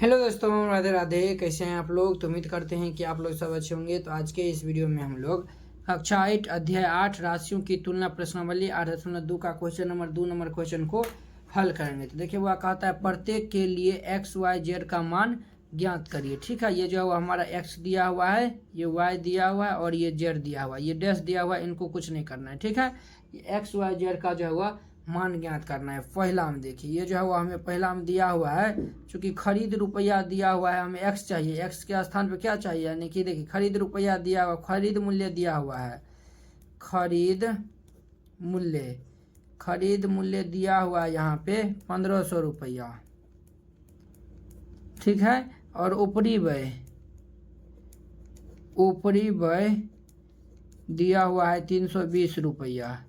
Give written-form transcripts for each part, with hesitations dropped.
Hello दोस्तों, राधे राधे। कैसे हैं आप लोग? तो उम्मीद करते हैं कि आप लोग सब अच्छे होंगे। तो आज के इस वीडियो में हम लोग कक्षा 8 अध्याय 8 राशियों की तुलना प्रश्नावली 8.2 का क्वेश्चन नंबर 2 क्वेश्चन को हल करेंगे। तो देखिए वह कहता है प्रत्येक के लिए एक्स वाई जेड का मान ज्ञात करिए। ठीक है, ये जो है हमारा एक्स दिया हुआ है, ये वाई दिया हुआ है और ये जेड दिया हुआ है, ये डैश दिया हुआ है। इनको कुछ नहीं करना है। ठीक है, ये एक्स वाई जेड का जो है वह मान ज्ञात करना है। पहला में देखिए ये जो है वो हमें पहला में दिया हुआ है, चूंकि खरीद रुपया दिया हुआ है, हमें एक्स चाहिए। एक्स के स्थान पे क्या चाहिए, यानी कि देखिए खरीद रुपया दिया हुआ, खरीद मूल्य दिया हुआ है, खरीद मूल्य दिया हुआ है यहाँ पे 1500 रुपया। ठीक है, और ऊपरी व्यय दिया हुआ है 320 रुपया।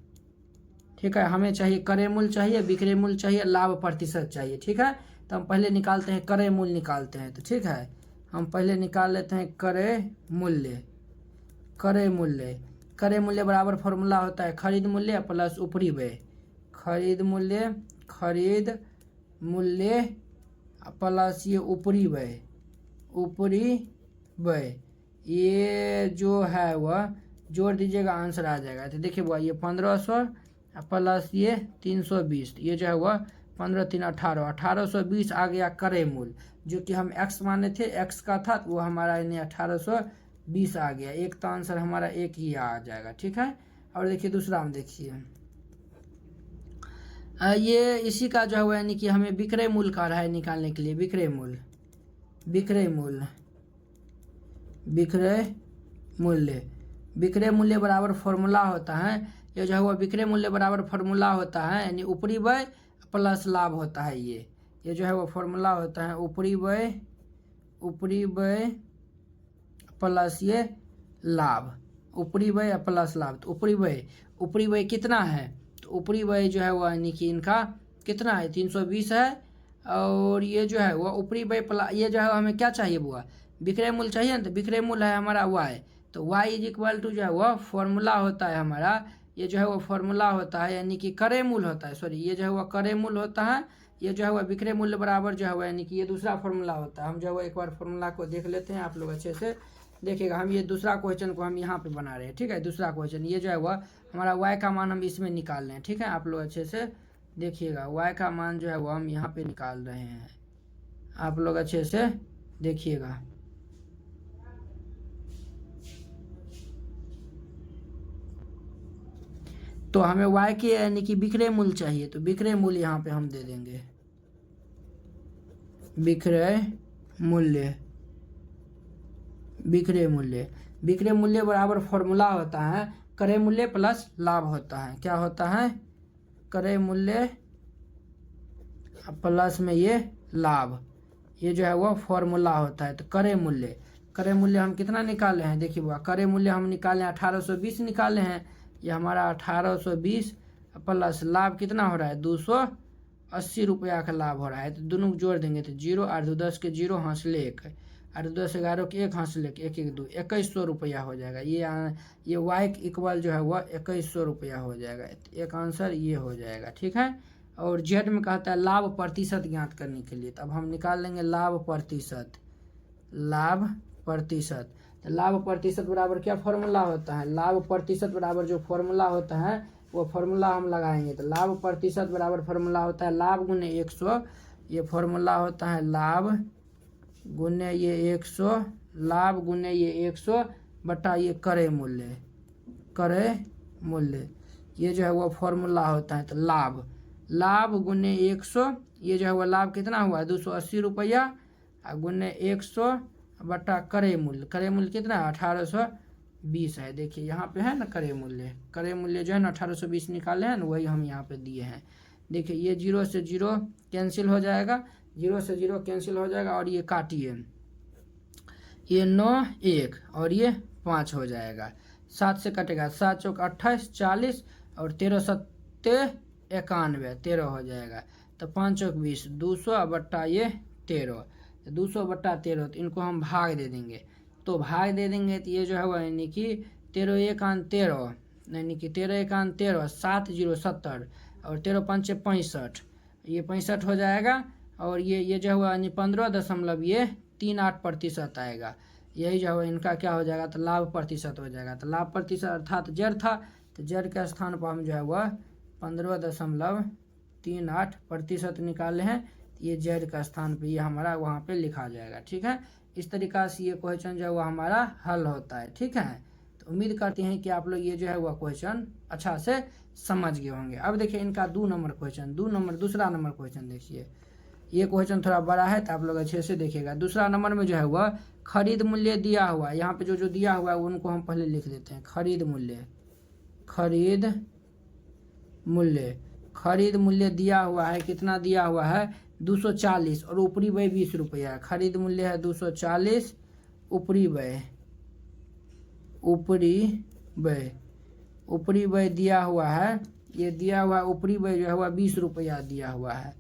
ठीक है, हमें चाहिए क्रय मूल्य चाहिए, विक्रय मूल्य चाहिए, लाभ प्रतिशत चाहिए। ठीक है, तो हम पहले निकालते हैं क्रय मूल्य निकालते हैं। तो ठीक है, हम पहले निकाल लेते हैं क्रय मूल्य बराबर फॉर्मूला होता है खरीद मूल्य प्लस ऊपरी व्यय। खरीद मूल्य प्लस ये ऊपरी व्यय, ये जो है वह जोड़ दीजिएगा, आंसर आ जाएगा। तो देखिए वह ये 1500 प्लस ये 320, ये जो है वह 15 3 18, 1820 आ गया क्रय मूल्य, जो कि हम एक्स माने थे, एक्स का था, तो वो हमारा यानी 1820 आ गया। एक तो आंसर हमारा एक ही आ जाएगा। ठीक है, और देखिए दूसरा में देखिए ये इसी का जो है वह यानी कि हमें विक्रय मूल्य का रहा है निकालने के लिए। विक्रय मूल्य बराबर फॉर्मूला होता है, ये जो है वो विक्रय मूल्य बराबर फॉर्मूला होता है, यानी ऊपरी व्यय प्लस लाभ होता है। ये जो है वो फॉर्मूला होता है ऊपरी व्यय प्लस ये लाभ, ऊपरी व्यय प्लस लाभ। तो ऊपरी व्यय कितना है, तो ऊपरी व्यय जो है वो यानी कि इनका कितना है 320 है, और ये जो है वो ऊपरी व्यय प्लस ये जो है हमें क्या चाहिए बुआ, विक्रय मूल्य चाहिए ना। तो विक्रय मूल्य है हमारा वाई, तो y इज इक्वल टू जो है वो फॉर्मूला होता है हमारा, ये जो है वो फॉर्मूला होता है यानी कि क्रय मूल्य होता है, सॉरी ये जो है वो क्रय मूल्य होता है, ये जो है वो विक्रय मूल्य बराबर जो है वो यानी कि ये दूसरा फॉर्मूला होता है। हम जो है वो एक बार फॉर्मूला को देख लेते हैं, आप लोग अच्छे से देखिएगा। हम ये दूसरा क्वेश्चन को हम यहाँ पे बना रहे हैं। ठीक है, दूसरा क्वेश्चन ये जो है वह हमारा y का मान हम इसमें निकाल रहे हैं। ठीक है, आप लोग अच्छे से देखिएगा, y का मान जो है वो हम यहाँ पे निकाल रहे हैं, आप लोग अच्छे से देखिएगा। तो हमें y के यानी कि विक्रय मूल्य चाहिए, तो विक्रय मूल्य यहाँ पे हम दे देंगे, विक्रय मूल्य बराबर फॉर्मूला होता है क्रय मूल्य प्लस लाभ होता है। क्या होता है, क्रय मूल्य प्लस में ये लाभ, ये जो है वो फॉर्मूला होता है। तो क्रय मूल्य हम कितना निकाले हैं, देखिए वह क्रय मूल्य हम निकाले 1820 निकाले हैं, ये हमारा 1820 प्लस लाभ कितना हो रहा है 280 रुपया का लाभ हो रहा है। तो दोनों जोड़ देंगे तो 0 8 2 10 के 0 हासिल 1, 8 2 10 11 के 1 हासिल 1 1 1 2 2100 रुपया हो जाएगा। ये y इक्वल जो है वह 2100 रुपया हो जाएगा। एक आंसर ये हो जाएगा। ठीक है, और जेड में कहता है लाभ प्रतिशत ज्ञात करने के लिए, तो अब हम निकाल लेंगे लाभ प्रतिशत। तो लाभ प्रतिशत बराबर क्या फॉर्मूला होता है, लाभ प्रतिशत बराबर जो फॉर्मूला होता है वो फॉर्मूला हम लगाएंगे। तो लाभ प्रतिशत बराबर फॉर्मूला होता है लाभ गुने 100, ये फॉर्मूला होता है लाभ गुने ये 100, लाभ गुने ये 100 बटा ये क्रय मूल्य, ये जो है वो फॉर्मूला होता है। तो लाभ गुने 100, ये जो है वो लाभ कितना हुआ है 280 रुपया, गुने 100 बटा क्रय मूल्य कितना है 1820 है। देखिए यहाँ पे है ना क्रय मूल्य जो है ना 1820 निकाले हैं ना, वही हम यहाँ पे दिए हैं। देखिए ये 0 से 0 कैंसिल हो जाएगा, 0 से 0 कैंसिल हो जाएगा, और ये काटिए, ये 9 1 और ये 5 हो जाएगा, 7 से कटेगा, 7 चौक 28 40 और 13 7 91 13 हो जाएगा। तो 5 चौक 20, 200 बट्टा ये 13, 200 बट्टा 13, तो इनको हम भाग दे देंगे। तो ये जो है वह यानी कि 13 1 13, यानी कि 13 1 13, 7 0 70 और 13 5 65, ये 65 हो जाएगा। और ये जो हुआ यानी 15.38% आएगा। यही जो है इनका क्या हो जाएगा, तो लाभ प्रतिशत हो जाएगा। तो लाभ प्रतिशत अर्थात जड़ था, तो जड़ के स्थान पर हम जो है वह 15.38% निकाले हैं। ये जड़ का स्थान पे ये हमारा वहाँ पे लिखा जाएगा। ठीक है, इस तरीक़ा से ये क्वेश्चन जो है वह हमारा हल होता है। ठीक है, तो उम्मीद करते हैं कि आप लोग ये जो है वह क्वेश्चन अच्छा से समझ गए होंगे। अब देखिए इनका दूसरा नंबर क्वेश्चन देखिए। ये क्वेश्चन थोड़ा बड़ा है तो आप लोग अच्छे से देखिएगा। दूसरा नंबर में जो है वह खरीद मूल्य दिया हुआ है। यहाँ पे जो दिया हुआ है उनको हम पहले लिख देते हैं। खरीद मूल्य दिया हुआ है। कितना दिया हुआ है, 240 और ऊपरी व्यय 20 रुपया है। खरीद मूल्य है 240, ऊपरी व्यय दिया हुआ है। ये दिया हुआ ऊपरी व्यय जो है वह 20 रुपया दिया हुआ है।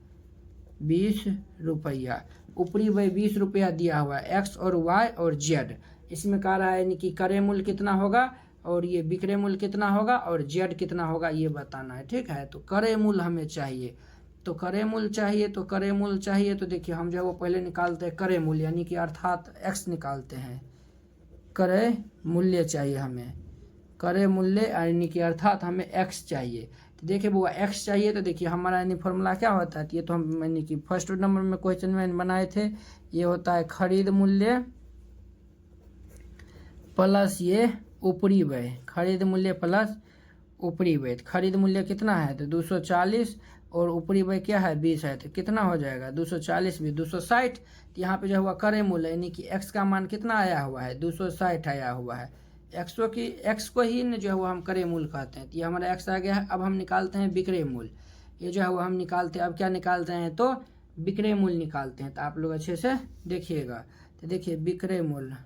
20 रुपया ऊपरी व्यय 20 रुपया दिया हुआ है। एक्स और वाई और जेड इसमें कह रहा है यानी कि क्रय मूल्य कितना होगा और ये विक्रय मूल्य कितना होगा और जेड कितना होगा ये बताना है। ठीक है, तो क्रय मूल्य हमें चाहिए। तो क्रय मूल्य चाहिए तो देखिए हम जो है वो पहले निकालते हैं क्रय मूल्य यानी कि अर्थात एक्स निकालते हैं। क्रय मूल्य चाहिए हमें, क्रय मूल्य यानी कि अर्थात हमें एक्स चाहिए। तो देखिए वो एक्स चाहिए, तो देखिए हमारा यानी फॉर्मूला क्या होता है, ये तो हम यानी कि फर्स्ट नंबर में क्वेश्चन में बनाए थे। ये होता है खरीद मूल्य प्लस ये ऊपरी व्यय। खरीद मूल्य प्लस ऊपरी व्यय। खरीद मूल्य कितना है, तो 240 और ऊपरी व्यय क्या है 20 है। तो कितना हो जाएगा 240 भी 260। तो यहाँ पे जो हुआ क्रय मूल्य यानी कि एक्स का मान कितना आया हुआ है 260 आया हुआ है। एक्स को ही जो है वो हम क्रय मूल्य कहते हैं। तो ये हमारा एक्स आ गया है। अब हम निकालते हैं विक्रय मूल्य। ये जो है वो हम निकालते हैं। अब क्या निकालते हैं, तो विक्रय मूल्य निकालते हैं। तो आप लोग अच्छे से देखिएगा। तो देखिए विक्रय मूल्य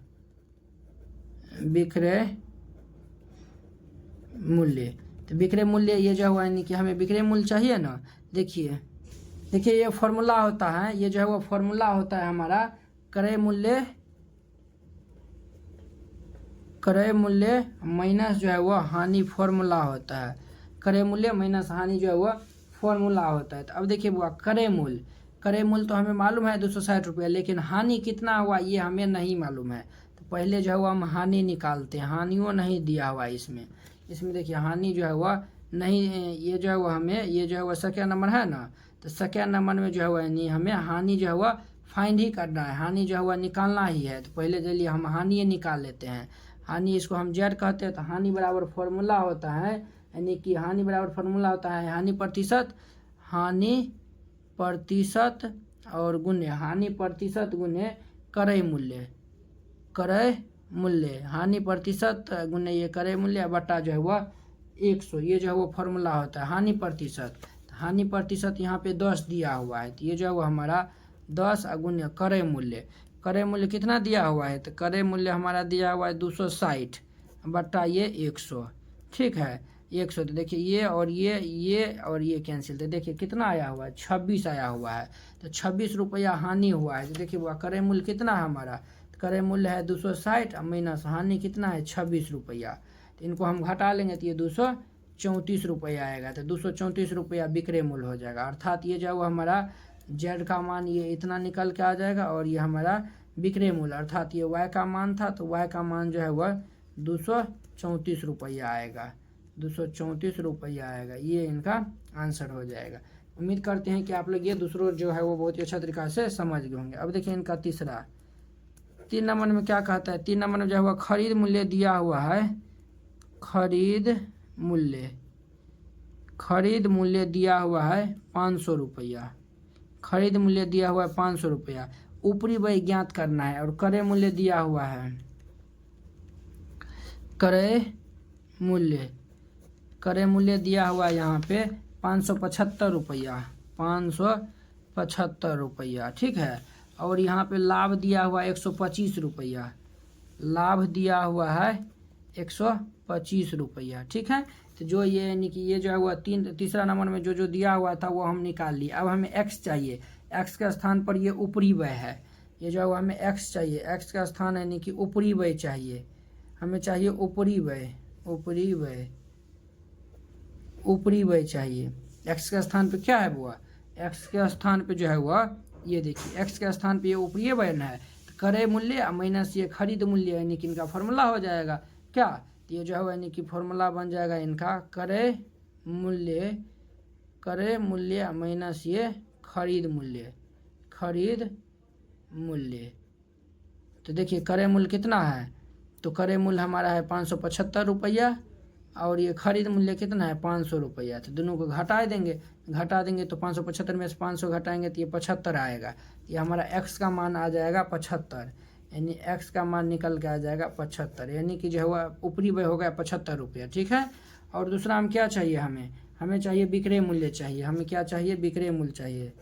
तो विक्रय मूल्य ये जो हुआ यानी कि हमें विक्रय मूल्य चाहिए ना। देखिए ये फॉर्मूला होता है, ये जो है वो फॉर्मूला होता है हमारा क्रय मूल्य माइनस जो है वो हानि फॉर्मूला होता है। क्रय मूल्य माइनस हानि जो है वो फॉर्मूला होता है। तो अब देखिए वो क्रय मूल्य तो हमें मालूम है 260 रुपया, लेकिन हानि कितना हुआ ये हमें नहीं मालूम है। तो पहले जो है वो हम हानि निकालते हैं। हानियों नहीं दिया हुआ इसमें देखिए हानि जो है वह नहीं, ये जो है वो हमें ये जो है वह सेकेंड नंबर है ना। तो सेकेंड नंबर में जो है वह यानी हमें हानि जो है वह फाइंड ही करना है। हानि जो है वह निकालना ही है। तो पहले चलिए हम हानि निकाल लेते हैं। हानि इसको हम जेड कहते हैं। तो हानि बराबर फॉर्मूला होता है यानी कि हानि बराबर फॉर्मूला होता है हानि प्रतिशत और गुणे हानि प्रतिशत गुणे क्रय मूल्य हानि प्रतिशत गुणे ये क्रय मूल्य बटा जो है वह 100। ये जो है वो फॉर्मूला होता है हानि प्रतिशत यहाँ पे 10 दिया हुआ है। तो ये जो है वो हमारा 10 गुणे क्रय मूल्य कितना दिया हुआ है, तो क्रय मूल्य हमारा दिया हुआ है 260 बटा ये 100। ठीक है 100। तो देखिए ये और ये कैंसिल। तो देखिए कितना आया हुआ है 26 आया हुआ है। तो 26 रुपया हानि हुआ है। तो देखिए वो क्रय मूल्य कितना है हमारा, क्रय मूल्य है 260 माइनस हानि कितना है 26 रुपया। तो इनको हम घटा लेंगे तो ये 234 रुपया आएगा। तो 234 रुपया विक्रय मूल्य हो जाएगा। अर्थात ये जो है हमारा जेड का मान ये इतना निकल के आ जाएगा और ये हमारा विक्रय मूल्य अर्थात ये वाई का मान था। तो वाई का मान जो है वह 234 रुपया आएगा। 234 रुपया आएगा। ये इनका आंसर हो जाएगा। उम्मीद करते हैं कि आप लोग ये दूसरों जो है वो बहुत ही अच्छा तरीका से समझ गए होंगे। अब देखिए इनका 3 नंबर में क्या कहता है। 3 नंबर में जो है खरीद मूल्य दिया हुआ है। खरीद मूल्य दिया हुआ है 500 रुपया। खरीद मूल्य दिया हुआ है 500 रुपया। ऊपरी व्यय ज्ञात करना है और क्रय मूल्य दिया हुआ है। क्रय मूल्य दिया हुआ है यहाँ पे 575 रुपया। 575 रुपया। ठीक है, और यहाँ पे लाभ दिया हुआ है 125 रुपया। लाभ दिया हुआ है 125 रुपया। ठीक है, तो जो ये यानी कि ये जो है वह तीसरा नंबर में जो दिया हुआ था वो हम निकाल लिए। अब हमें एक्स चाहिए। एक्स के स्थान पर ये ऊपरी व्यय है। ये जो है वो हमें एक्स चाहिए। एक्स का स्थान यानी कि ऊपरी व्यय चाहिए। हमें चाहिए ऊपरी व्यय चाहिए। एक्स के स्थान पे क्या है वो, एक्स के स्थान पे जो है वह ये देखिए x के स्थान पे ये ऊपरी वयन है, तो क्रय मूल्य माइनस ये खरीद मूल्य, यानी कि इनका फॉर्मूला हो जाएगा क्या, तो ये जो है यानी कि फॉर्मूला बन जाएगा इनका क्रय मूल्य माइनस ये खरीद मूल्य। तो देखिए क्रय मूल्य कितना है, तो क्रय मूल्य हमारा है 575 रुपया और ये खरीद मूल्य कितना है 500 रुपया। तो दोनों को घटा देंगे तो 575 में से 500 घटाएंगे तो ये 75 आएगा। ये हमारा x का मान आ जाएगा 75, यानी x का मान निकल के आ जाएगा 75, यानी कि जो है ऊपरी व्यय हो गया 75 रुपया। ठीक है, और दूसरा हम क्या चाहिए, हमें चाहिए विक्रय मूल्य चाहिए। हमें क्या चाहिए, विक्रय मूल्य चाहिए।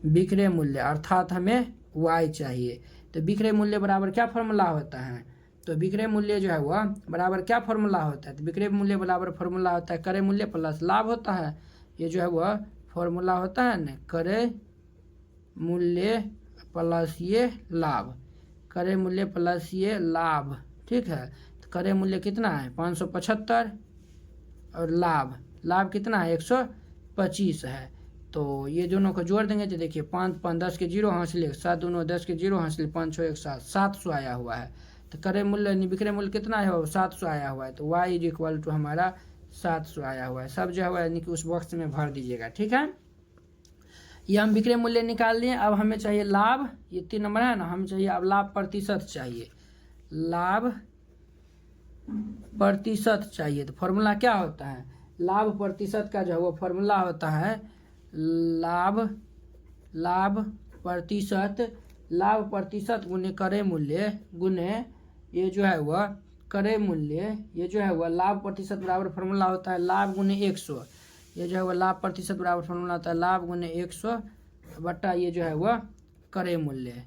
विक्रय मूल्य अर्थात हमें y चाहिए। तो विक्रय मूल्य बराबर क्या फॉर्मूला होता है, तो विक्रय मूल्य जो है वह बराबर क्या फॉर्मूला होता है, तो विक्रय मूल्य बराबर फॉर्मूला होता है क्रय मूल्य प्लस लाभ होता है। ये जो है वह फॉर्मूला होता है ना, क्रय मूल्य प्लस ये लाभ, क्रय मूल्य प्लस ये लाभ। ठीक है, तो क्रय मूल्य कितना है 575 और लाभ कितना है 125 है। तो ये दोनों को जोड़ देंगे तो देखिए 5 5 10 के 0 हासिल 7 दूनों 10 के 0 हासिल 5 6 1 7 700 आया हुआ है। तो क्रय मूल्य विक्रय मूल्य कितना है 700 आया हुआ है, तो y इज इक्वल टू हमारा 700 आया हुआ है। सब जो है यानी कि उस बॉक्स में भर दीजिएगा। ठीक है, ये हम विक्रय मूल्य निकाल लिए। अब हमें चाहिए लाभ, ये 3 नंबर है ना, हमें चाहिए अब लाभ प्रतिशत चाहिए, लाभ प्रतिशत चाहिए। तो फॉर्मूला क्या होता है, लाभ प्रतिशत का जो है वो फॉर्मूला होता है लाभ प्रतिशत गुने क्रय मूल्य गुने ये जो है वह क्रय मूल्य, ये जो है वह लाभ प्रतिशत बराबर फॉर्मूला होता है लाभ गुने 100। ये जो है वह लाभ प्रतिशत बराबर फॉर्मूला होता है लाभ गुने 100 बट्टा ये जो है वह क्रय मूल्य,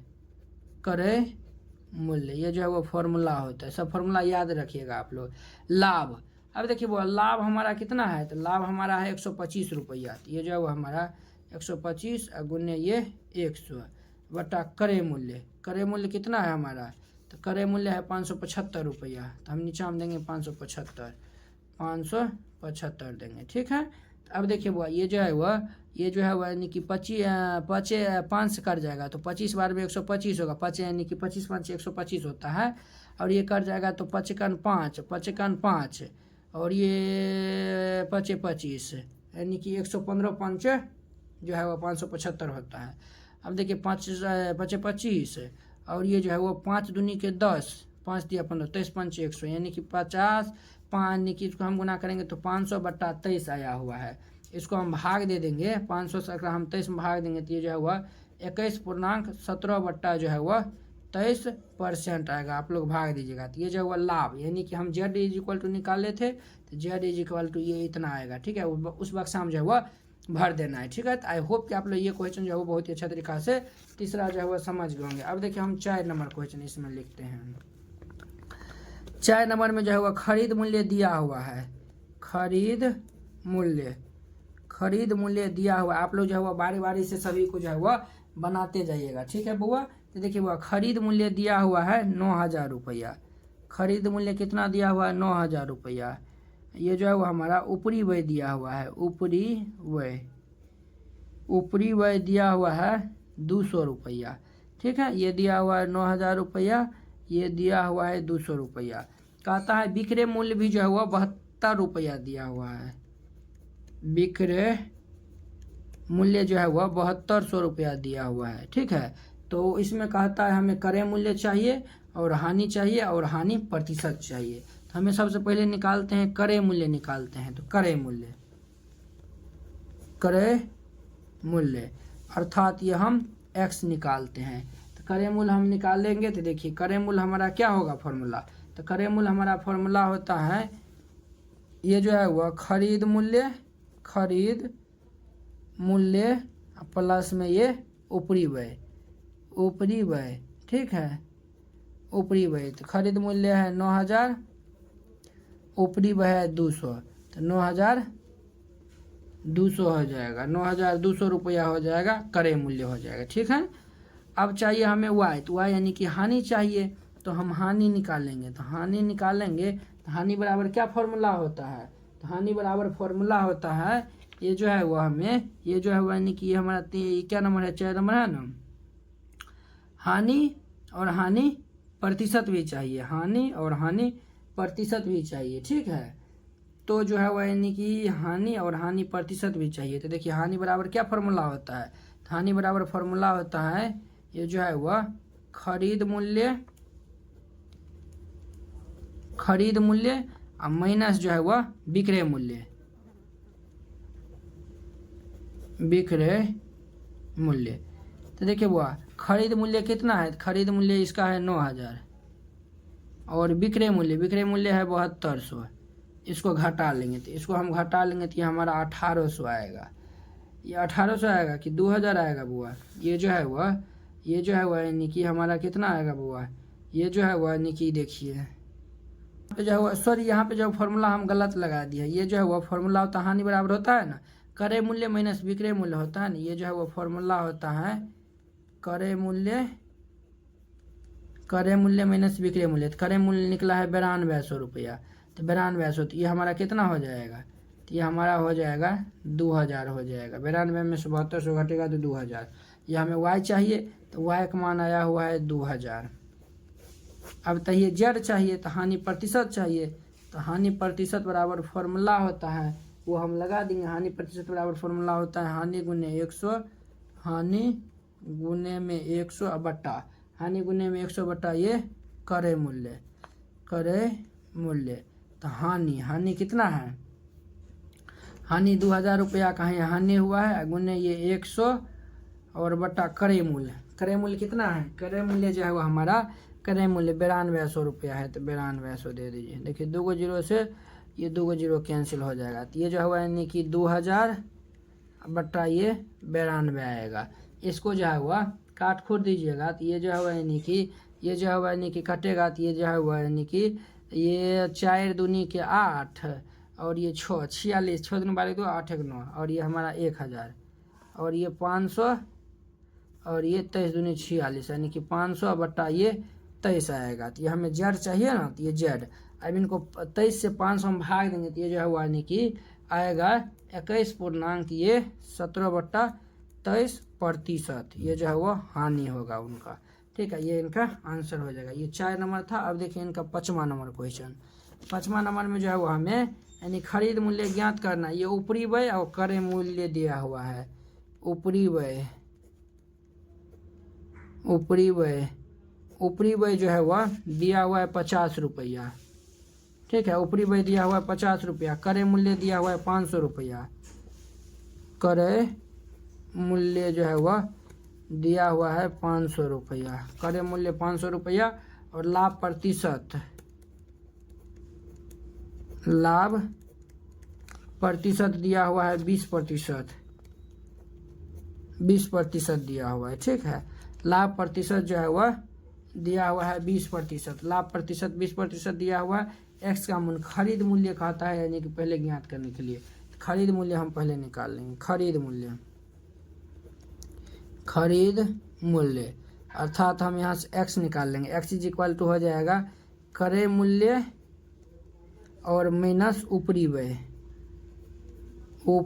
ये जो है वो फॉर्मूला होता है। सब फॉर्मूला याद रखिएगा आप लोग। लाभ, अब देखिए वो लाभ हमारा कितना है, तो लाभ हमारा है 125 रुपया। तो ये जो है वो हमारा 125 गुने ये 100 बटा क्रय मूल्य कितना है हमारा, तो क्रय मूल्य है 575 रुपया। तो हम नीचे हम देंगे 575 देंगे। ठीक है, तो अब देखिए वो ये जो है वह यानी कि 5 से कट जाएगा, तो 25 बार में 125 होगा, 5 यानी कि 25 5 125 होता है, और ये कट जाएगा तो 55 5 और ये 25 यानी कि 115 5 जो है वो 575 होता है। अब देखिए 5 25 और ये जो है वो 5 दूनी के 10, 5 दिया 15, 23 5 100 यानी कि 50 5, यानी कि इसको हम गुना करेंगे तो 500 बट्टा 23 आया हुआ है। इसको हम भाग दे देंगे 500 से अगर हम 23 में भाग देंगे तो ये जो है वह 21.17 बट्टा जो है वह 23% आएगा। आप लोग भाग दीजिएगा, तो ये जो है वह लाभ, यानी कि हम z इज इक्वल टू निकाले थे, तो z इज इक्वल टू ये इतना आएगा। ठीक है, उस बक्सा में जो है वह भर देना है। ठीक है, तो आई होप कि आप लोग ये क्वेश्चन जो है वो बहुत ही अच्छा तरीका से तीसरा जो है वह समझ गए होंगे। अब देखिए हम 4 नंबर क्वेश्चन इसमें लिखते हैं। 4 नंबर में जो है वह खरीद मूल्य दिया हुआ है, खरीद मूल्य दिया हुआ। आप लोग जो है वह बारी बारी से सभी को जो है वह बनाते जाइएगा। ठीक है बुआ, तो देखिए वह खरीद मूल्य दिया हुआ है 9000 रुपया। खरीद मूल्य कितना दिया हुआ है 9000 रुपया। ये जो है वो हमारा ऊपरी व्यय दिया हुआ है, ऊपरी व्यय दिया हुआ है 200 रुपया। ठीक है, ये दिया हुआ है 9000 रुपया, ये दिया हुआ है 200 रुपया। कहता है विक्रय मूल्य भी जो है वह 72 रुपया दिया हुआ है, विक्रय मूल्य जो है वह 7200 रुपया दिया हुआ है। ठीक है, तो इसमें कहता है हमें क्रय मूल्य चाहिए और हानि चाहिए और हानि प्रतिशत चाहिए। तो हमें सबसे पहले निकालते हैं क्रय मूल्य निकालते हैं। तो क्रय मूल्य अर्थात ये हम x निकालते हैं। तो क्रय मूल्य हम निकालेंगे तो देखिए क्रय मूल्य हमारा क्या होगा फॉर्मूला, तो क्रय मूल्य हमारा फॉर्मूला होता है ये जो है वह खरीद मूल्य प्लस में ये ऊपरी व्यय। ठीक है, ऊपरी व्यय। तो खरीद मूल्य है 9000, ऊपरी व्यय है 200, तो 9200 हो जाएगा, 9200 रुपया हो जाएगा, क्रय मूल्य हो जाएगा। ठीक है, अब चाहिए हमें y, तो y यानी कि हानि चाहिए, तो हम हानि निकालेंगे। तो हानि बराबर क्या फॉर्मूला होता है, तो हानि बराबर फॉर्मूला होता है ये जो है वह हमें, ये जो है वह यानी कि हमारा ये क्या नंबर है, 4 नंबर है ना। हानि और हानि प्रतिशत भी चाहिए, हानि और हानि प्रतिशत भी चाहिए, ठीक है। तो जो है वह यानी कि हानि और हानि प्रतिशत भी चाहिए। तो देखिए हानि बराबर क्या फार्मूला होता है, तो हानि बराबर फार्मूला होता है ये जो है वह खरीद मूल्य और माइनस जो है वह विक्रय मूल्य, तो देखिए वह खरीद मूल्य कितना है, खरीद मूल्य इसका है 9,000 और विक्रय मूल्य है 7200। इसको घटा लेंगे तो इसको हम घटा लेंगे तो ये हमारा 1800 आएगा। ये 1800 आएगा कि 2000 आएगा बुआ। ये जो है वह यानी कि हमारा कितना आएगा बुआ, ये जो है वह यानी कि देखिए जो है वह, सॉरी यहाँ पे जो फार्मूला हम गलत लगा दिया। ये जो है वह फार्मूला होता है हानि बराबर होता है ना क्रय मूल्य माइनस विक्रय मूल्य होता है ना। ये जो है वह फार्मूला होता है क्रय मूल्य माइनस विक्रय मूल्य। तो क्रय मूल्य निकला है 9200 रुपया, तो 9200, तो ये हमारा कितना हो जाएगा, तो ये हमारा हो जाएगा 2000 हो जाएगा। 92 में से 7200 घटेगा तो 2000। ये हमें y चाहिए तो y का मान आया हुआ है 2000। अब तो ये जड़ चाहिए तो हानि प्रतिशत चाहिए, तो हानि प्रतिशत बराबर फॉर्मूला होता है वो हम लगा देंगे। हानि प्रतिशत बराबर फॉर्मूला होता है हानि गुने 100, हानि गुने में 100 बट्टा, हानि गुने में 100 बट्टा ये क्रय मूल्य। तो हानि कितना है, हानि 2000 रुपया का है हानि हुआ है, गुने ये 100 और बट्टा क्रय मूल्य कितना है, क्रय मूल्य जो है वो हमारा क्रय मूल्य 9200 रुपया है, तो 9200 दे दीजिए। देखिए 2 जीरो से ये 2 जीरो कैंसिल हो जाएगा, तो ये जो है यानी कि 2000 बट्टा ये 92 आएगा। इसको जो है वह काट खोट दीजिएगा, तो ये जो है यानी कि ये जो है यानी कि कटेगा, तो ये जो है वह यानी कि ये 4 दूनी के 8 और ये 6 46, 6 दूनी 12 2 8 1 9 और ये हमारा 1000 और ये 500 और ये 23 दूनी 46 यानी कि 500 बट्टा ये 23 आएगा। तो ये हमें जड़ चाहिए ना, तो ये जड़ अब इनको 23 से 500 हम भाग देंगे तो ये जो है वो यानी कि आएगा 21.ये 17/23%। ये जो है वो हानि होगा उनका, ठीक है। ये इनका आंसर हो जाएगा। ये 4 नंबर था। अब देखिए इनका 5वां नंबर क्वेश्चन। 5वां नंबर में जो है वो हमें यानी खरीद मूल्य ज्ञात करना। ये ऊपरी व्यय और क्रय मूल्य दिया हुआ है। ऊपरी व्यय जो है वह दिया हुआ है 50 रुपया, ठीक है। ऊपरी व्यय दिया हुआ है 50 रुपया, क्रय मूल्य दिया हुआ है 500 रुपया, क्रय मूल्य जो है वह दिया हुआ है 500 रुपया, क्रय मूल्य 500 रुपया और लाभ प्रतिशत दिया हुआ है 20%, 20% दिया हुआ है, ठीक है। लाभ प्रतिशत जो है वह दिया हुआ है 20%, लाभ प्रतिशत 20% दिया हुआ है। एक्स का मूल्य खरीद मूल्य कहता है यानी कि पहले ज्ञात करने के लिए खरीद मूल्य हम पहले निकाल लेंगे। खरीद मूल्य अर्थात हम यहाँ से एक्स निकाल लेंगे। एक्स इज इक्वल टू हो जाएगा क्रय मूल्य और माइनस ऊपरी व्यय। तो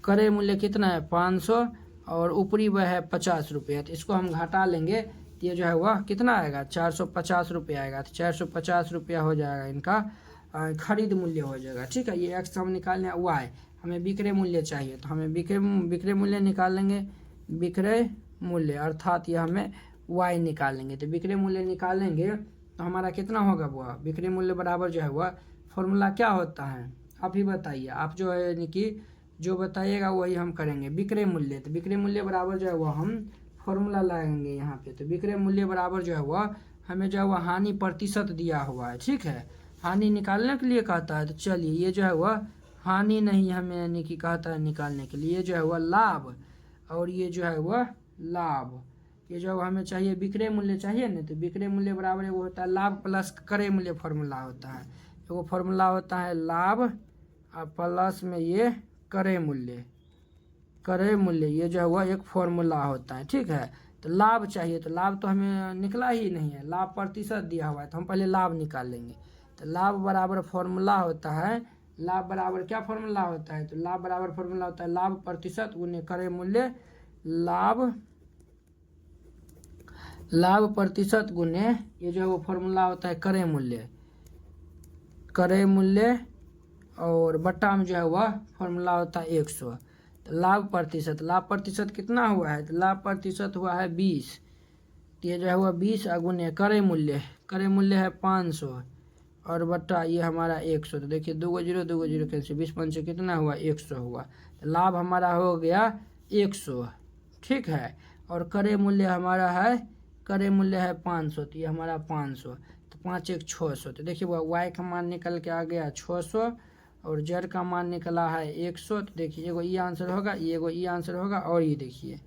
क्रय मूल्य कितना है 500 और ऊपरी व्यय है 50 रुपया, तो इसको हम घटा लेंगे तो ये जो है वह कितना आएगा 450 रुपया आएगा। तो 450 रुपया हो जाएगा इनका खरीद मूल्य हो जाएगा, ठीक है। ये एक्स हम निकाल लें। वाई हमें विक्रय मूल्य चाहिए तो हमें विक्रय मूल्य निकाल लेंगे। विक्रय मूल्य अर्थात ये हमें वाई निकाल लेंगे। तो विक्रय मूल्य निकालेंगे तो हमारा कितना होगा वह विक्रय मूल्य बराबर जो है वह फॉर्मूला क्या होता है आप ही बताइए। आप जो है यानी कि जो बताइएगा वही हम करेंगे। विक्रय मूल्य, तो विक्रय मूल्य बराबर जो है वह हम फॉर्मूला लाएंगे यहाँ पे। तो विक्रय मूल्य बराबर जो है वह हमें जो है वह हानि प्रतिशत दिया हुआ है, ठीक है। हानि निकालने के लिए कहता है, तो चलिए ये जो है वह हानि नहीं हमें यानी कि कहता है निकालने के लिए। ये जो है वह लाभ और ये जो है वह लाभ, ये जो हमें चाहिए विक्रय मूल्य चाहिए ना। तो विक्रय मूल्य बराबर वो होता है लाभ प्लस क्रय मूल्य फॉर्मूला होता है। वो फॉर्मूला होता है लाभ और प्लस में ये क्रय मूल्य, ये जो है वह एक फॉर्मूला होता है, ठीक है। तो लाभ चाहिए, तो लाभ तो हमें निकला ही नहीं है, लाभ प्रतिशत दिया हुआ है तो हम पहले लाभ निकाल लेंगे। तो लाभ बराबर फॉर्मूला होता है लाभ बराबर क्या फॉर्मूला होता है, तो लाभ बराबर फॉर्मूला होता है लाभ प्रतिशत गुने क्रय मूल्य, लाभ प्रतिशत गुने ये जो है वो फॉर्मूला होता है क्रय मूल्य और बट्टा में जो है वह फॉर्मूला होता है 100। तो लाभ प्रतिशत कितना हुआ है, तो लाभ प्रतिशत हुआ है 20, तो ये जो है वह 20 गुने क्रय मूल्य है 500 और बट्टा ये हमारा 100। तो देखिए 2 जीरो कैसे 20 5 कितना हुआ 100 हुआ। तो लाभ हमारा हो गया 100, ठीक है, और क्रय मूल्य हमारा है 500, तो ये हमारा 500, तो 5 1 600। तो देखिए वह y का मान निकल के आ गया 600 और z का मान निकला है 100। तो देखिए एगो ये आंसर होगा, ये एगो ये आंसर होगा, और ये देखिए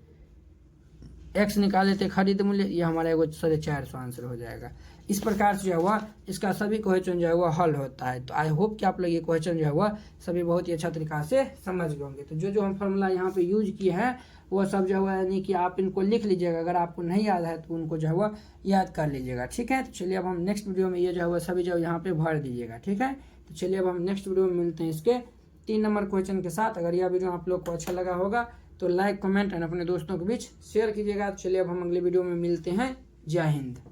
x निकाले थे खरीद मूल्य, ये हमारा एगो 450 आंसर हो जाएगा। इस प्रकार से जो है वह इसका सभी क्वेश्चन जो है वह हल होता है। तो आई होप कि आप लोग ये क्वेश्चन जो है वह सभी बहुत ही अच्छा तरीका से समझ गए होंगे। तो जो हम फॉर्मूला यहाँ पे यूज किए हैं वो सब जो है यानी कि आप इनको लिख लीजिएगा, अगर आपको नहीं याद है तो उनको जो है वह याद कर लीजिएगा, ठीक है। तो चलिए अब हम नेक्स्ट वीडियो में ये जो है वह सभी जो यहाँ पे भर दीजिएगा, ठीक है। तो चलिए अब हम नेक्स्ट वीडियो में मिलते हैं इसके 3 नंबर क्वेश्चन के साथ। अगर यह वीडियो आप लोग को अच्छा लगा होगा तो लाइक कमेंट एंड अपने दोस्तों के बीच शेयर कीजिएगा। तो चलिए अब हम अगले वीडियो में मिलते हैं। जय हिंद।